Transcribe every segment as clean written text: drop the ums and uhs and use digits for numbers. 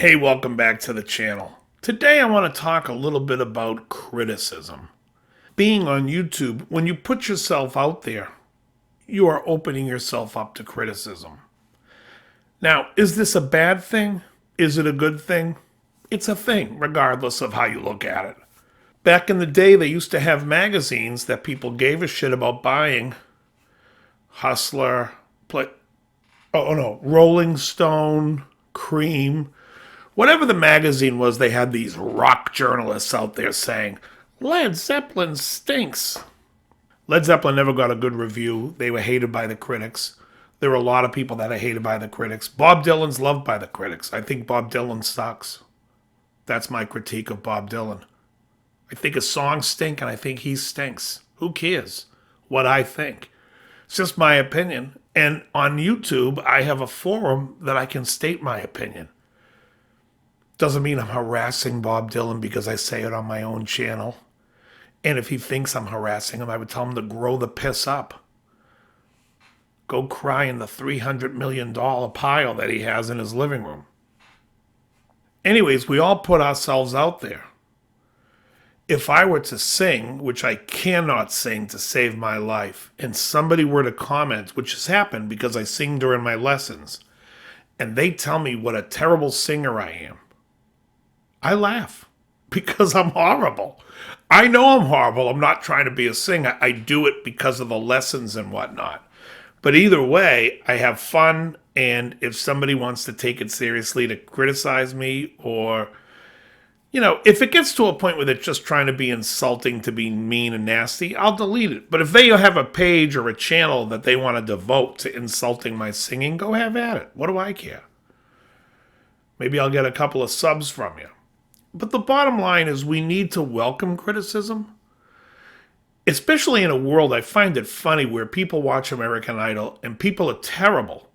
Hey, welcome back to the channel. Today I want to talk a little bit about criticism. Being on YouTube, when you put yourself out there, you are opening yourself up to criticism. Now, is this a bad thing? Is it a good thing? It's a thing, regardless of how you look at it. Back in the day, they used to have magazines that people gave a shit about buying. Hustler, Rolling Stone, Cream. Whatever the magazine was, they had these rock journalists out there saying, Led Zeppelin stinks. Led Zeppelin never got a good review. They were hated by the critics. There were a lot of people that are hated by the critics. Bob Dylan's loved by the critics. I think Bob Dylan sucks. That's my critique of Bob Dylan. I think his songs stink and I think he stinks. Who cares what I think? It's just my opinion. And on YouTube, I have a forum that I can state my opinion. Doesn't mean I'm harassing Bob Dylan because I say it on my own channel. And if he thinks I'm harassing him, I would tell him to grow the piss up. Go cry in the $300 million pile that he has in his living room. Anyways, we all put ourselves out there. If I were to sing, which I cannot sing to save my life, and somebody were to comment, which has happened because I sing during my lessons, and they tell me what a terrible singer I am, I laugh because I'm horrible. I know I'm horrible. I'm not trying to be a singer. I do it because of the lessons and whatnot. But either way, I have fun. And if somebody wants to take it seriously to criticize me or, if it gets to a point where they're just trying to be insulting, to be mean and nasty, I'll delete it. But if they have a page or a channel that they want to devote to insulting my singing, go have at it. What do I care? Maybe I'll get a couple of subs from you. But the bottom line is we need to welcome criticism. Especially in a world, I find it funny where people watch American Idol and people are terrible.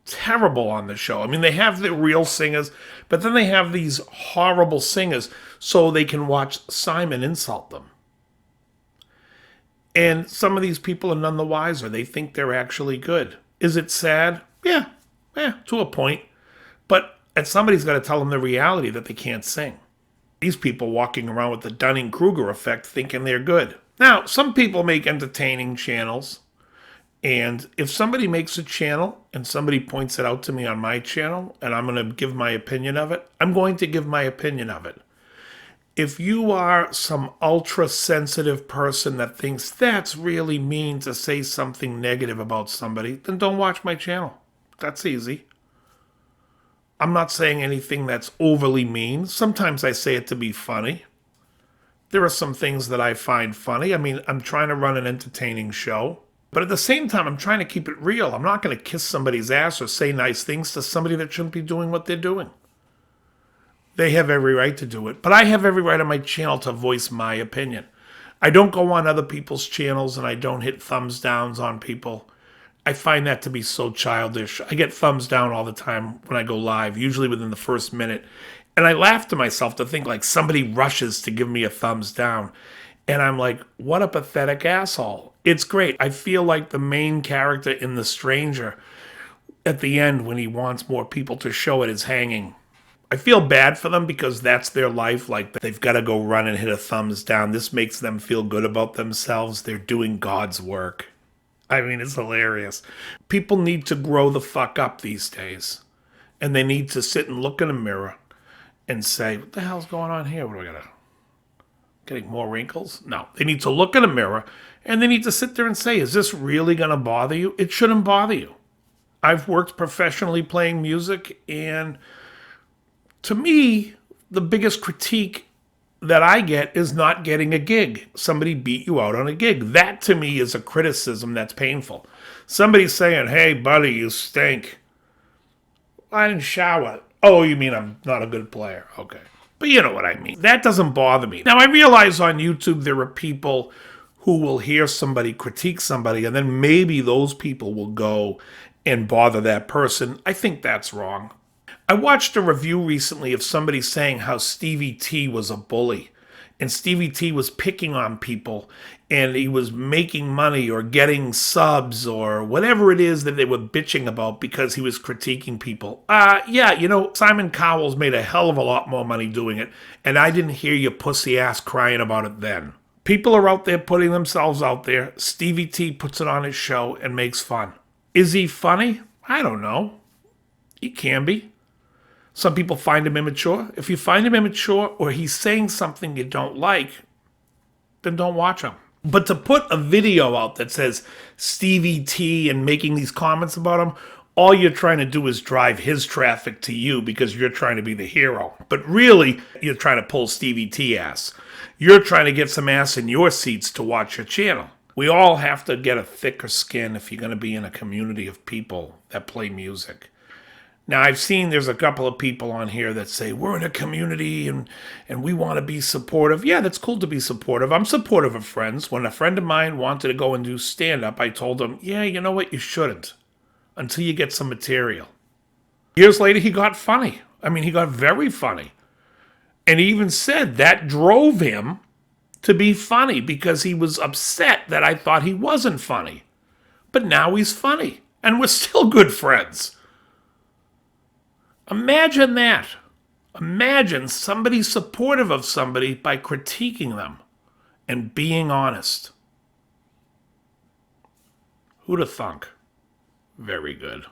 Terrible on the show. I mean, they have the real singers, but then they have these horrible singers so they can watch Simon insult them. And some of these people are none the wiser. They think they're actually good. Is it sad? Yeah, to a point. But and somebody's got to tell them the reality that they can't sing. These people walking around with the Dunning-Kruger effect thinking they're good. Now, some people make entertaining channels. And if somebody makes a channel and somebody points it out to me on my channel and I'm going to give my opinion of it, I'm going to give my opinion of it. If you are some ultra-sensitive person that thinks that's really mean to say something negative about somebody, then don't watch my channel. That's easy. I'm not saying anything that's overly mean. Sometimes I say it to be funny. There are some things that I find funny. I mean, I'm trying to run an entertaining show. But at the same time, I'm trying to keep it real. I'm not going to kiss somebody's ass or say nice things to somebody that shouldn't be doing what they're doing. They have every right to do it. But I have every right on my channel to voice my opinion. I don't go on other people's channels and I don't hit thumbs downs on people. I find that to be so childish. I get thumbs down all the time when I go live, usually within the first minute. And I laugh to myself to think like somebody rushes to give me a thumbs down. And I'm like, what a pathetic asshole. It's great. I feel like the main character in The Stranger at the end when he wants more people to show it is hanging. I feel bad for them because that's their life. Like they've got to go run and hit a thumbs down. This makes them feel good about themselves. They're doing God's work. I mean, it's hilarious. People need to grow the fuck up these days. And they need to sit and look in a mirror and say, what the hell's going on here? What do I got to... Getting more wrinkles? No. They need to look in a mirror and they need to sit there and say, is this really going to bother you? It shouldn't bother you. I've worked professionally playing music, and to me, the biggest critique that I get is not getting a gig. Somebody beat you out on a gig. That to me is a criticism that's painful. Somebody saying, hey buddy, you stink. I didn't shower. Oh, you mean I'm not a good player? Okay. But you know what I mean. That doesn't bother me. Now, I realize on YouTube there are people who will hear somebody critique somebody, and then maybe those people will go and bother that person. I think that's wrong. I watched a review recently of somebody saying how Stevie T was a bully. and Stevie T was picking on people and he was making money or getting subs or whatever it is that they were bitching about because he was critiquing people. Yeah, Simon Cowell's made a hell of a lot more money doing it, and I didn't hear your pussy ass crying about it then. People are out there putting themselves out there. Stevie T puts it on his show and makes fun. Is he funny? I don't know. He can be. Some people find him immature. If you find him immature or he's saying something you don't like, then don't watch him. But to put a video out that says Stevie T and making these comments about him, all you're trying to do is drive his traffic to you because you're trying to be the hero. But really, you're trying to pull Stevie T ass. You're trying to get some ass in your seats to watch your channel. We all have to get a thicker skin if you're going to be in a community of people that play music. Now, I've seen there's a couple of people on here that say, we're in a community and we want to be supportive. Yeah, that's cool to be supportive. I'm supportive of friends. When a friend of mine wanted to go and do stand-up, I told him, yeah, you know what? You shouldn't until you get some material. Years later, he got funny. He got very funny. And he even said that drove him to be funny because he was upset that I thought he wasn't funny. But now he's funny, and we're still good friends. Imagine that. Imagine somebody supportive of somebody by critiquing them and being honest. Who'da thunk? Very good.